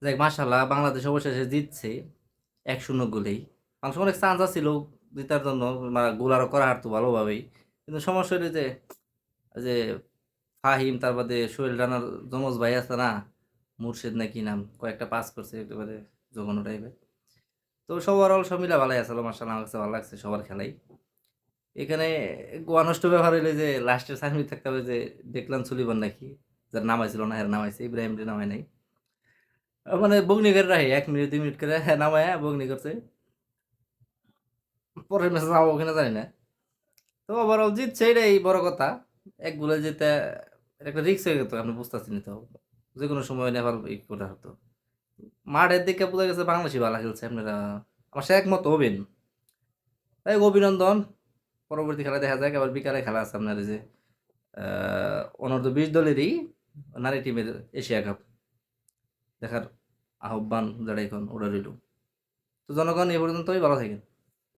দেখ মাশাল্লাহ বাংলাদেশ অবশেষে জিতছে 1-0 গোলেই। মানুষ অনেক চান্স ছিল জেতার জন্য, গোল আরো করা হারতো ভালোভাবেই। কিন্তু সমস্যা হলো যে ফাহিম, তার বাদে সোহেল রানার যমজ ভাই আছে না, মুর্শেদ না কি নাম, কয়েকটা পাস করছে একেবারে জঘন্য টাইপের। তো ওভারঅল সব মিলা ভালোই আসলো মাশাল্লাহ, আমার কাছে ভালো লাগছে সবার খেলাই। এখানে গোয়া নষ্ট ব্যাপার হইলে যে লাস্টের 5 মিনিট থাকতে হবে যে দেখলাম সুলিমান নাকি, যার নামাইছিল না, হ্যাঁ নামাইছে, ইব্রাহিম রে নামায় নাই। মানে বগ্নি করে রাখে 1 মিনিট 2 মিনিট করে, হ্যাঁ নামায় বগ্নি করছে। পরের ম্যাচে যাবো কিনা জানি না। তো ওভারঅল জিতছে, এটাই বড় কথা। এক গোলে জিতে এটা একটা রিস্ক হয়ে যেত, আপনি বুঝতেছি না তো, যে কোনো সময় নেপাল করা হতো। মাঠের দিকে বোঝা গেছে বাংলাদেশি ভালো খেলছে, আপনারা আমার সাথে একমত হবেন। তাই অভিনন্দন। পরবর্তী খেলা দেখা যাক। আবার বিকালে খেলা আছে আপনার, এই যে অনূর্ধ্ব 20 দলেরই নারী টিমের এশিয়া কাপ দেখার আহ্বান যারা এখন ওরা রইল। তো জনগণ এ পর্যন্তই, ভালো থাকেন।